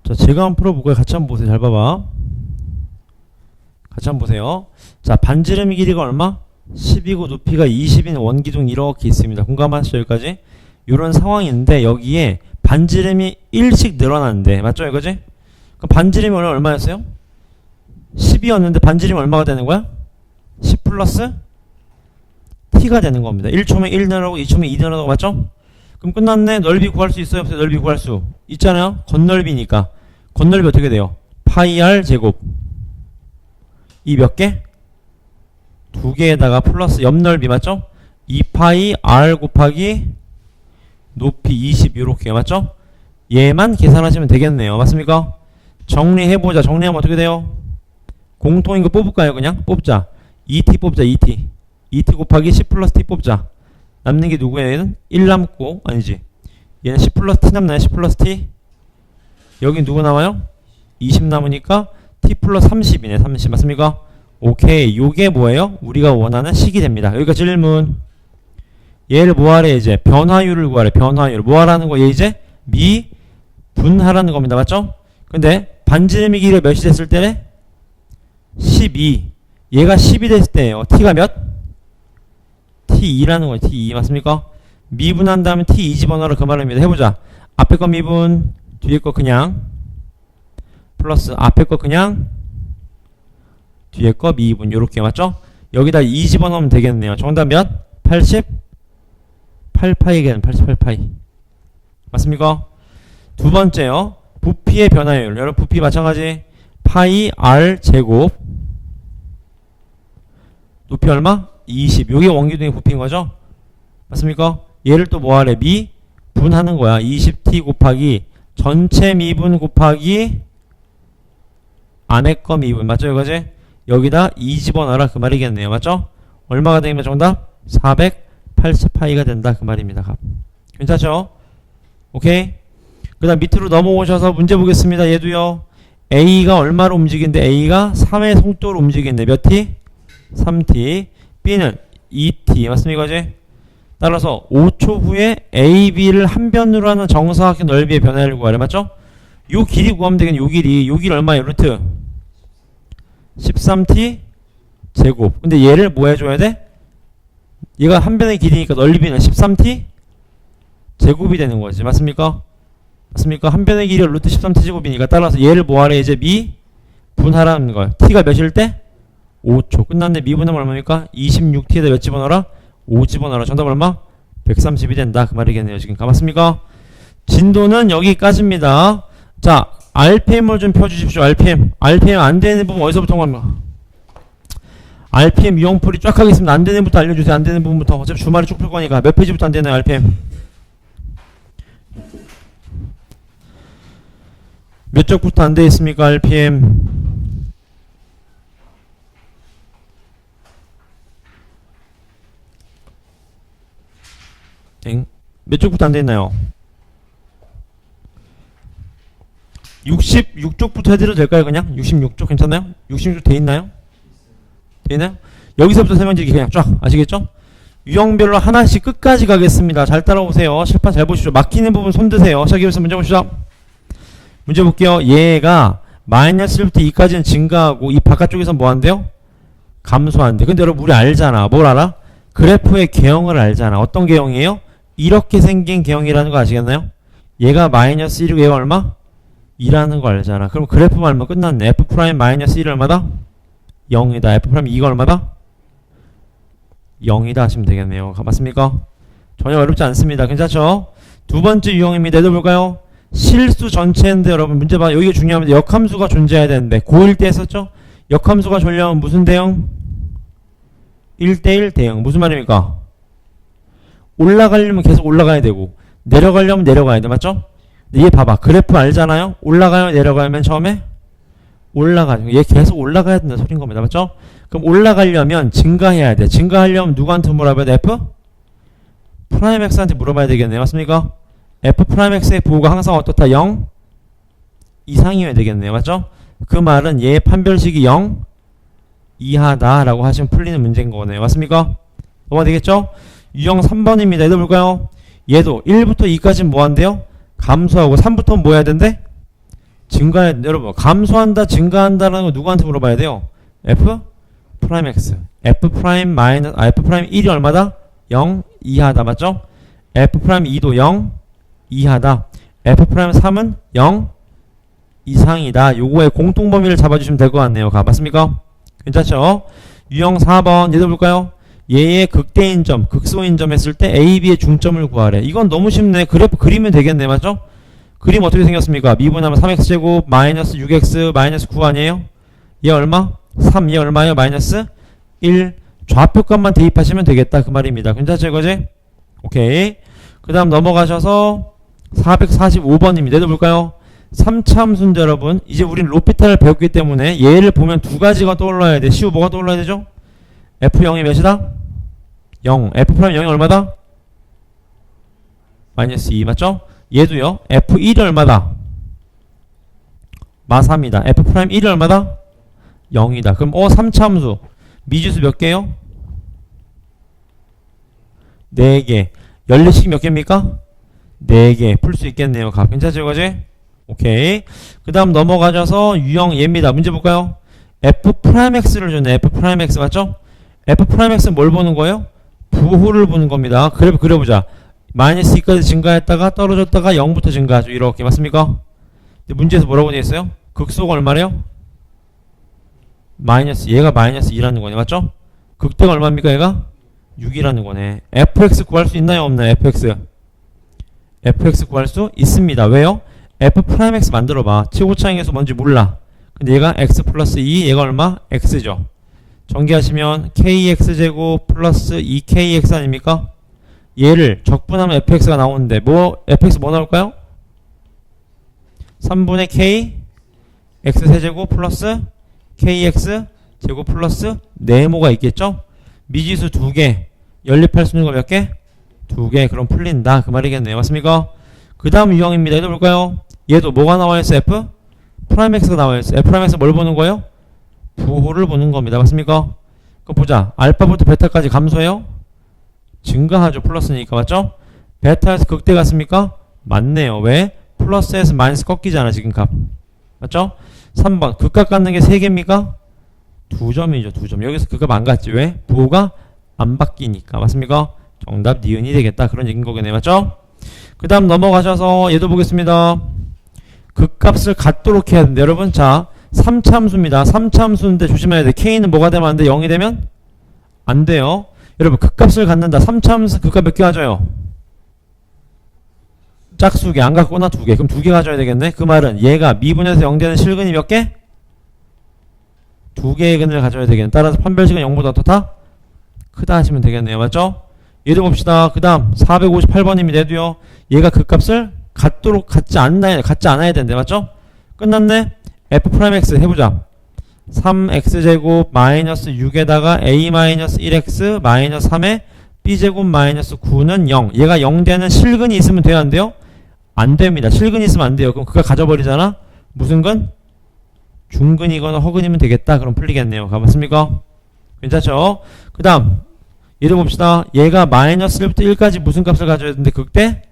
[SPEAKER 1] 자, 제가 한번 풀어볼까요? 같이 한번 보세요. 잘 봐봐. 같이 한번 보세요. 자, 반지름의 길이가 얼마? 10이고 높이가 20인 원기둥 이렇게 있습니다. 공감하시죠? 여기까지? 이런 상황인데 여기에 반지름이 1씩 늘어나는데 맞죠? 이거지? 그럼 반지름이 얼마였어요? 10이었는데 반지름이 얼마가 되는 거야? 10 플러스 t가 되는 겁니다. 1초면 1 늘어나고 2초면 2 늘어나고 맞죠? 그럼 끝났네. 넓이 구할 수 있어요? 없어요? 넓이 구할 수 있잖아요. 건널비니까. 건널비 어떻게 돼요? 파이 r 제곱. 이 몇 개? 두 개에다가 플러스 옆넓이 맞죠? 2파이 r 곱하기 높이 20 요렇게 맞죠? 얘만 계산하시면 되겠네요. 맞습니까? 정리해보자. 정리하면 어떻게 돼요? 공통인 거 뽑을까요? 그냥 뽑자. 2t 뽑자. 2t 2t 곱하기 10 플러스 t 뽑자. 남는 게 누구야? 얘는 1 남고 아니지. 얘는 10 플러스 t 남나요? 10 플러스 t. 여긴 누구 남아요? 20 남으니까 t 플러스 30이네. 30 맞습니까? 오케이. 요게 뭐예요? 우리가 원하는 식이 됩니다. 여기까지 질문. 얘를 뭐하래? 이제 변화율을 구하래. 변화율 뭐하라는 거? 얘 이제 미분하라는 겁니다. 맞죠? 근데 반지름의 길이가 몇이 됐을 때래? 12. 얘가 10이 됐을 때예요. t가 몇? t2라는 거예요. t2 맞습니까? 미분한 다음에 t2 집어넣으라 그 말입니다. 해보자. 앞에 거 미분, 뒤에 거 그냥 플러스 앞에 거 그냥 뒤에 거 미분 요렇게 맞죠? 여기다 2 집어넣으면 되겠네요. 정답 몇? 88파이겠네. 88파이 맞습니까? 두 번째요. 부피의 변화율. 여러분 부피 마찬가지 파이 r 제곱 높이 얼마? 20. 요게 원기둥의 부피인 거죠? 맞습니까? 얘를 또 뭐하래? 미분하는 거야. 20t 곱하기 전체 미분 곱하기 안에 거 미분. 맞죠? 이거지? 여기다 2 집어넣어라 그 말이겠네요. 맞죠? 얼마가 되면 정답? 480파이가 된다 그 말입니다. 값. 괜찮죠? 오케이? 그 다음 밑으로 넘어오셔서 문제 보겠습니다. 얘도요. A가 얼마로 움직이는데 A가 3의 속도로 움직이는데 몇 t? 3t. B는 2t. 맞습니까? 이거지? 따라서 5초 후에 A, B를 한 변으로 하는 정사각형 넓이의 변화를 구하래. 맞죠? 요 길이 구하면 되겠네. 요 길이 얼마예요? 루트 13t 제곱. 근데 얘를 뭐 해줘야 돼? 얘가 한 변의 길이니까 넓이는 13t 제곱이 되는 거지. 맞습니까? 맞습니까? 한 변의 길이가 루트 13t 제곱이니까 따라서 얘를 뭐 하래? 이제 미분하라는 거야. t가 몇일 때? 5초. 끝났네. 미분하면 얼마입니까? 26t에다 몇 집어넣어라? 5 집어넣어라. 정답 얼마? 130이 된다. 그 말이겠네요. 지금 맞습니까? 진도는 여기까지입니다. 자, RPM을 좀 펴주십시오. RPM 안 되는 부분 어디서부터 갑니까? RPM 유형풀이 쫙 하겠습니다. 안 되는 부터 알려주세요. 안 되는 부분부터. 어차피 주말에 쭉 풀 거니까. 몇 페이지부터 안 되나요? RPM 몇 쪽부터 안 돼 있습니까? RPM 몇 쪽부터 안 돼 있나요? 66쪽부터 해드려도 될까요? 그냥 66쪽 괜찮나요? 66쪽 돼 있나요? 돼 있나요? 여기서부터 설명드리기 그냥 쫙 아시겠죠? 유형별로 하나씩 끝까지 가겠습니다. 잘 따라오세요. 실판 잘 보시죠. 막히는 부분 손 드세요. 시작해서 문제 보시죠. 문제 볼게요. 얘가 마이너스 1부터 2까지는 증가하고 이 바깥쪽에서 뭐 한대요? 감소한대. 근데 여러분 우리 알잖아. 뭘 알아? 그래프의 개형을 알잖아. 어떤 개형이에요? 이렇게 생긴 개형이라는 거 아시겠나요? 얘가 마이너스 1이고 얘가 얼마? 2라는 거 알잖아. 그럼 그래프만 알면 끝났네. f 프라임 마이너스 1이 얼마다? 0이다. f 프라임 2가 얼마다? 0이다 하시면 되겠네요. 맞습니까? 전혀 어렵지 않습니다. 괜찮죠? 두 번째 유형입니다. 얘도 볼까요? 실수 전체인데 여러분 문제 봐. 여기가 중요합니다. 역함수가 존재해야 되는데 고1 때 했었죠? 역함수가 존재하면 무슨 대형? 1대1 대형. 무슨 말입니까? 올라가려면 계속 올라가야 되고 내려가려면 내려가야 돼. 맞죠? 얘 봐봐. 그래프 알잖아요? 올라가요 내려가요? 맨 처음에? 올라가요. 얘 계속 올라가야 된다는 소린 겁니다. 맞죠? 그럼 올라가려면 증가해야 돼. 증가하려면 누구한테 물어봐야 돼? F? 프라임 X한테 물어봐야 되겠네요. 맞습니까? F 프라임 X의 부호가 항상 어떻다? 0 이상이어야 되겠네요. 맞죠? 그 말은 얘의 판별식이 0 이하다 라고 하시면 풀리는 문제인 거네요. 맞습니까? 넘어가 되겠죠? 유형 3번입니다. 얘도 볼까요? 얘도 1부터 2까지는 뭐 한대요? 감소하고 3부터는 뭐 해야 된대? 증가해. 여러분 감소한다 증가한다라는 거 누구한테 물어봐야 돼요? F 프라임 X F 프라임 마이너스 F 프라임 1이 얼마다? 0 이하다. 맞죠? F 프라임 2도 0 이하다. F 프라임 3은 0 이상이다. 요거의 공통범위를 잡아주시면 될 것 같네요. 맞습니까? 괜찮죠? 유형 4번 얘도 볼까요? 얘의 극대인 점, 극소인 점 했을 때 A, B의 중점을 구하래. 이건 너무 쉽네. 그래프 그리면 되겠네. 맞죠? 그림 어떻게 생겼습니까? 미분하면 3x제곱 마이너스 6x 마이너스 9 아니에요? 얘 얼마? 3. 얘 얼마예요? 마이너스 1. 좌표값만 대입하시면 되겠다. 그 말입니다. 괜찮죠? 이거지? 오케이. 그 다음 넘어가셔서 445번입니다. 얘도 볼까요? 3차 함수인데 여러분 이제 우린 로피탈을 배웠기 때문에 얘를 보면 두 가지가 떠올라야 돼. 시우 뭐가 떠올라야 되죠? F0이 몇이다? 0. F 프라임 0이 얼마다? 마이너스 2 맞죠? 얘도요. F1이 얼마다? 마3이다. F 프라임 1이 얼마다? 0이다. 그럼 3차 함수 미지수 몇 개요? 4개. 연립식 몇 개입니까? 4개. 풀 수 있겠네요. 괜찮죠? 이거지? 오케이. 그 다음 넘어가셔서 유형 얘입니다. 문제 볼까요? F 프라임 X를 줬네. F 프라임 X 맞죠? F 프라임 X는 뭘 보는 거예요? 부호를 보는 겁니다. 그래프 그려보자. 마이너스 2까지 증가했다가 떨어졌다가 0부터 증가하죠. 이렇게 맞습니까? 근데 문제에서 뭐라고 되어 있어요? 극소가 얼마래요? 마이너스, 얘가 마이너스 2라는 거네. 맞죠? 극대가 얼마입니까? 얘가 6이라는 거네. fx 구할 수 있나요? 없나요? fx 구할 수 있습니다. 왜요? f'x 만들어봐. 최고차항에서 뭔지 몰라. 근데 얘가 x 플러스 2, 얘가 얼마? x죠. 전개하시면 kx제곱 플러스 2kx 아닙니까? 얘를 적분하면 fx가 나오는데 fx 뭐 나올까요? 3분의 k x 세제곱 플러스 kx 제곱 플러스 네모가 있겠죠? 미지수 2개, 연립할 수 있는 거 몇 개? 2개. 그럼 풀린다 그 말이겠네요. 맞습니까? 그 다음 유형입니다. 얘도 볼까요? 얘도 뭐가 나와있어? f? 프라임 x가 나와있어. f 프라임 x 뭘 보는 거예요? 부호를 보는 겁니다. 맞습니까? 그럼 보자. 알파부터 베타까지 감소해요? 증가하죠. 플러스니까. 맞죠? 베타에서 극대 같습니까? 맞네요. 왜? 플러스에서 마이너스 꺾이잖아 지금 값. 맞죠? 3번 극값 갖는 게 3개입니까? 2점이죠. 2점. 여기서 극값 안 갔지. 왜? 부호가 안 바뀌니까. 맞습니까? 정답 니은이 되겠다. 그런 얘기인 거겠네요. 맞죠? 그 다음 넘어가셔서 얘도 보겠습니다. 극값을 갖도록 해야 되는데 여러분 자 3차함수입니다. 3차함수인데 조심해야 돼. k는 뭐가 되면 안 돼? 0이 되면? 안 돼요. 여러분 극값을 갖는다. 3차함수 극값 몇 개 가져요? 짝수개 안 갖거나 2개. 그럼 2개 가져야 되겠네. 그 말은 얘가 미분에서 0 되는 실근이 몇 개? 2개의 근을 가져야 되겠네. 따라서 판별식은 0보다 더 다 크다 하시면 되겠네요. 맞죠? 얘도 봅시다. 그 다음 458번입니다. 얘도요. 얘가 극값을 갖지 않아야 되는데 맞죠? 끝났네. f'x 해보자. 3x제곱 마이너스 6에다가 a 마이너스 1x 마이너스 3에 b제곱 마이너스 9는 0. 얘가 0 되는 실근이 있으면 돼야 안 돼요? 안 됩니다. 실근이 있으면 안 돼요. 그럼 그거 가져버리잖아? 무슨 근? 중근이거나 허근이면 되겠다. 그럼 풀리겠네요. 가봤습니까? 괜찮죠? 그 다음 얘를 봅시다. 얘가 마이너스 1부터 1까지 무슨 값을 가져야 되는데 극대?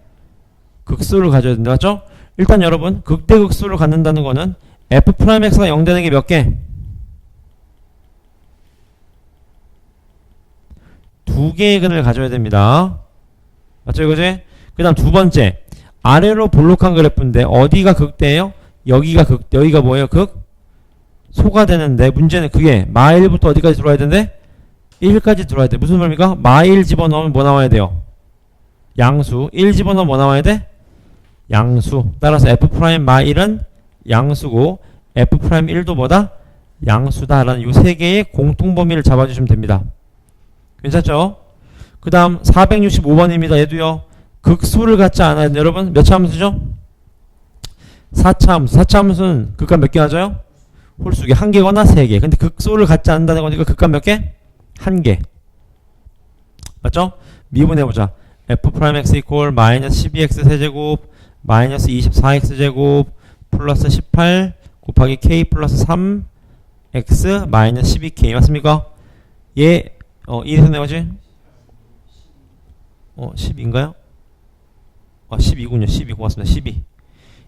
[SPEAKER 1] 극소를 가져야 된다. 맞죠? 일단 여러분 극대 극소를 갖는다는 거는 f'x가 0 되는 게 몇 개? 2개의 근을 가져야 됩니다. 맞죠 이거지? 그 다음 두 번째 아래로 볼록한 그래프인데 어디가 극대예요? 여기가 극대. 여기가 뭐예요? 소가 되는데 문제는 그게 마1부터 어디까지 들어와야 되는데? 1까지 들어와야 돼. 무슨 말입니까? 마1 집어넣으면 뭐 나와야 돼요? 양수. 1 집어넣으면 뭐 나와야 돼? 양수. 따라서 f'마 1은 양수고 f'1도 뭐다? 양수다라는 이 세 개의 공통범위를 잡아주시면 됩니다. 괜찮죠? 그 다음 465번입니다. 얘도요. 극소를 갖지 않아야 돼요. 여러분 몇 차 함수죠? 4차 함수. 4차 함수는 극값 몇 개 가져요? 홀수개 1개거나 3개. 근데 극소를 갖지 않는다는 거니까 극값 몇 개? 1개. 맞죠? 미분해보자. f'x 이퀄 마이너스 12x 세제곱 마이너스 24x 제곱 플러스 18 곱하기 k 플러스 3x 마이너스 12k 맞습니까? 얘 이에서 내가지? 10인가요? 12군요. 12 고맙습니다. 12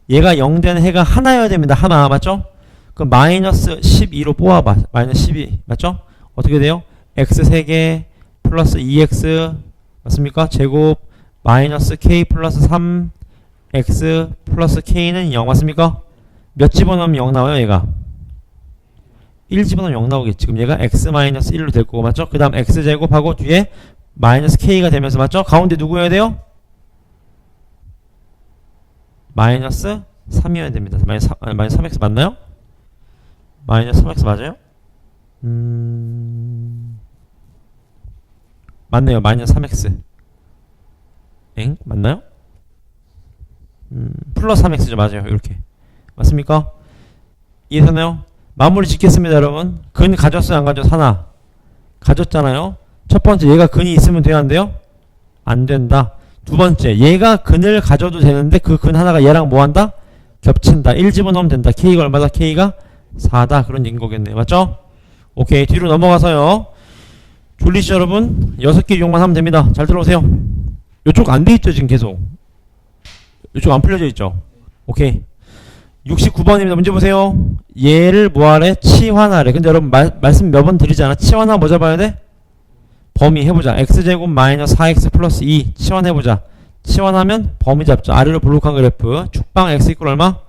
[SPEAKER 1] 얘가 0 되는 해가 하나여야 됩니다. 하나 맞죠? 그럼 마이너스 12로 뽑아봐. 마이너스 12 맞죠? 어떻게 돼요? x 3개 플러스 2x 맞습니까? 제곱 마이너스 k 플러스 3 x 플러스 k는 0 맞습니까? 몇 집어넣으면 0 나와요 얘가? 1 집어넣으면 0 나오겠지. 그럼 얘가 x 마이너스 1로 될 거고 맞죠? 그 다음 x제곱하고 뒤에 마이너스 k가 되면서 맞죠? 가운데 누구여야 돼요? 마이너스 3이어야 됩니다. 마이너스 3x 맞나요? 마이너스 3x 맞아요? 맞네요. 마이너스 3x 엥? 맞나요? 플러스 3x죠. 맞아요. 이렇게 맞습니까? 이해되나요? 마무리 짓겠습니다. 여러분 근 가졌어요? 안 가졌어요? 하나 가졌잖아요. 첫 번째 얘가 근이 있으면 돼야 안 돼요? 안 된다. 두 번째 얘가 근을 가져도 되는데 그 근 하나가 얘랑 뭐 한다? 겹친다. 1 집어넣으면 된다. k가 얼마다? k가 4다. 그런 얘기인 거겠네요. 맞죠? 오케이 뒤로 넘어가서요. 졸리시죠 여러분? 6개 이용만 하면 됩니다. 잘 들어오세요. 이쪽 안 돼 있죠 지금 계속. 이쪽 안 풀려져 있죠. 오케이 69번입니다. 문제 보세요. 얘를 뭐하래? 치환하래. 근데 여러분 말씀 몇 번 드리잖아. 치환하 뭐 잡아야 돼? 범위 해보자. x제곱 마이너스 4x 플러스 2 치환해보자. 치환하면 범위 잡자. 아래로 볼록한 그래프. 축방 x 이퀄 얼마?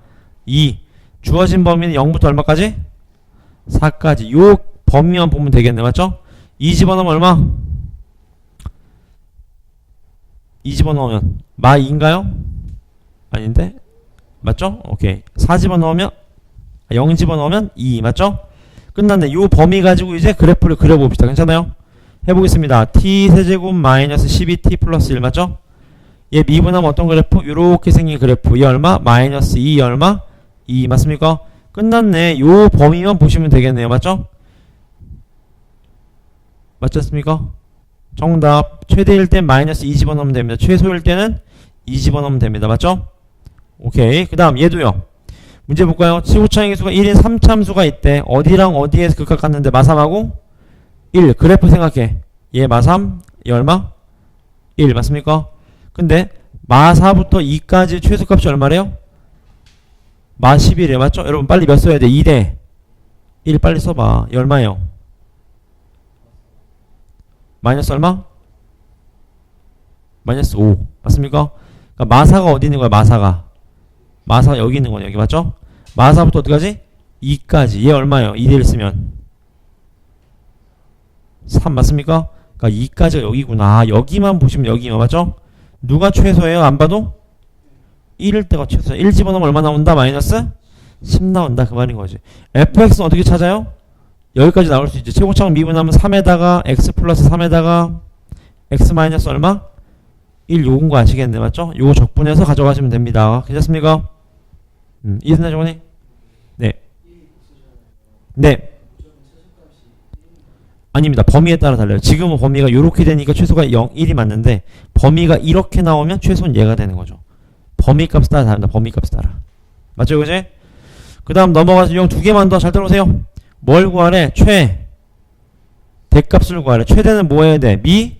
[SPEAKER 1] 2. 주어진 범위는 0부터 얼마까지? 4까지. 요 범위만 보면 되겠네. 맞죠? 2 집어넣으면 얼마? 2 집어넣으면 마 2인가요? 아닌데? 맞죠? 오케이. 4 집어넣으면 0 집어넣으면 2 맞죠? 끝났네. 요 범위 가지고 이제 그래프를 그려봅시다. 괜찮아요? 해보겠습니다. t 세제곱 마이너스 12t 플러스 1 맞죠? 얘 미분하면 어떤 그래프? 요렇게 생긴 그래프. 얘 얼마? 마이너스 2 얼마? 2 맞습니까? 끝났네. 요 범위만 보시면 되겠네요. 맞죠? 맞지 않습니까? 정답. 최대일 땐 마이너스 2 집어넣으면 됩니다. 최소일 때는 2 집어넣으면 됩니다. 맞죠? 오케이. 그 다음 얘도요. 문제 볼까요? 최고차항의 수가 1인 3참수가 있대. 어디랑 어디에서 극각 갔는데 마3하고 1. 그래프 생각해. 얘 마3, 얘 얼마? 1 맞습니까? 근데 마4부터 2까지 최소값이 얼마래요? 마11이에요. 맞죠? 여러분 빨리 몇 써야 돼? 2대 1 빨리 써봐. 얘 얼마예요? 마이너스 얼마? 마이너스 5 맞습니까? 그러니까 마사가 어디 있는 거야? 마사가 여기 있는 거네. 여기 맞죠? 마사부터 어디까지? 2까지. 얘 얼마예요? 2대1 쓰면 3 맞습니까? 그러니까 2까지가 여기구나. 여기만 보시면 여기만 맞죠? 누가 최소예요? 안 봐도? 1일 때가 최소야. 1 집어넣으면 얼마 나온다? 마이너스 10 나온다. 그 말인 거지. fx는 어떻게 찾아요? 여기까지 나올 수 있지. 최고차항 미분하면 3에다가 x 플러스 3에다가 x 마이너스 얼마? 1 요건 거 아시겠네. 맞죠? 요거 적분해서 가져가시면 됩니다. 괜찮습니까? 이해됐나 저거니? 네. 네. 아닙니다. 범위에 따라 달라요. 지금은 범위가 요렇게 되니까 최소가 0, 1이 맞는데 범위가 이렇게 나오면 최소는 얘가 되는 거죠. 범위 값에 따라 다릅니다. 범위 값에 따라. 맞죠? 그지? 그 다음 넘어가서 용 두 개만 더 잘 들어오세요. 뭘 구하래? 대값을 구하래. 최대는 뭐 해야 돼? 미?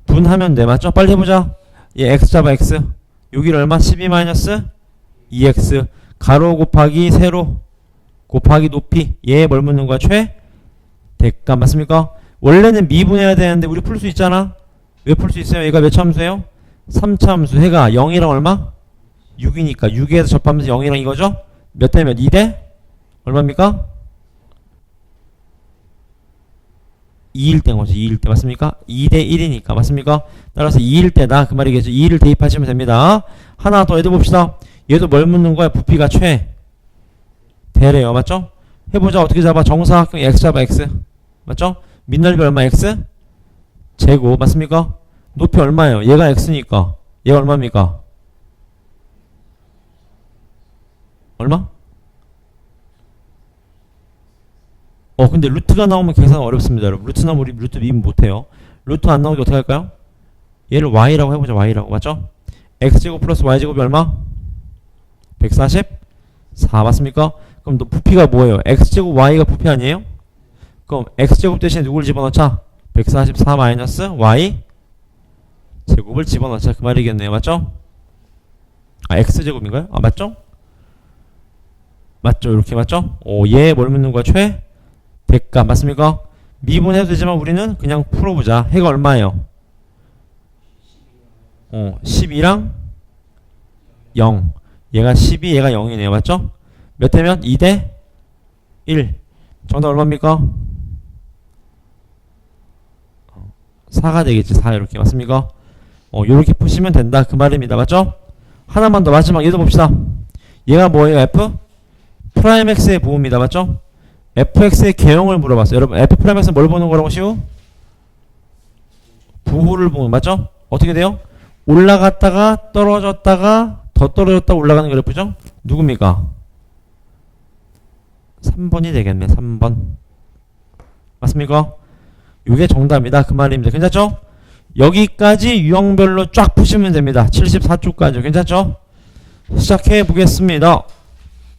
[SPEAKER 1] 분하면 돼. 맞죠? 빨리 해보자. 얘 x 잡아 x. 여기를 얼마? 12-2x 가로 곱하기 세로 곱하기 높이. 얘 뭘 묻는 거야? 대값 맞습니까? 원래는 미분해야 되는데 우리 풀 수 있잖아. 왜 풀 수 있어요? 얘가 몇 참수예요? 3참수. 해가 0이랑 얼마? 6이니까 6에서 접하면서 0이랑 이거죠? 몇 대 몇? 2대? 얼마입니까? 2일 때인 거죠. 2일 때 맞습니까? 2대 1이니까 맞습니까? 따라서 2일 때다 그 말이겠죠. 2를 대입하시면 됩니다. 하나 더 얘도 봅시다. 얘도 뭘 묻는 거야? 부피가 대래요. 맞죠? 해보자. 어떻게 잡아? 정사각형 x 잡아 x 맞죠? 밑넓이 얼마? x 제곱 맞습니까? 높이 얼마예요? 얘가 x니까 얘가 얼마입니까? 얼마? 근데 루트가 나오면 계산 어렵습니다, 여러분. 루트 나오면 우리 루트 미분 못해요. 루트 안 나오게 어떻게 할까요? 얘를 y라고 해보자, y라고. 맞죠? x제곱 플러스 y제곱이 얼마? 144 맞습니까? 그럼 너 부피가 뭐예요? x제곱 y가 부피 아니에요? 그럼 x제곱 대신에 누굴 집어넣자? 144 마이너스 y 제곱을 집어넣자 그 말이겠네요. 맞죠? x제곱인가요? 맞죠? 맞죠? 이렇게 맞죠? 얘 뭘 묻는 거야? 대값 맞습니까? 미분해도 되지만 우리는 그냥 풀어보자. 해가 얼마예요? 12랑 0. 얘가 12, 얘가 0이네요. 맞죠? 몇 대면? 2대 1. 정답 얼마입니까? 4가 되겠지. 4 이렇게 맞습니까? 이렇게 푸시면 된다 그 말입니다. 맞죠? 하나만 더 마지막 얘도 봅시다. 얘가 뭐예요? f? 프라임 x의 부호입니다. 맞죠? fx의 개형을 물어봤어요. 여러분 f 프라임 x는 뭘 보는 거라고 쉬우? 부호를 보는 맞죠? 어떻게 돼요? 올라갔다가 떨어졌다가 더 떨어졌다가 올라가는 그래프죠? 누굽니까? 3번이 되겠네. 3번 맞습니까? 이게 정답이다 그 말입니다. 괜찮죠? 여기까지 유형별로 쫙 푸시면 됩니다. 74쪽까지 괜찮죠? 시작해 보겠습니다.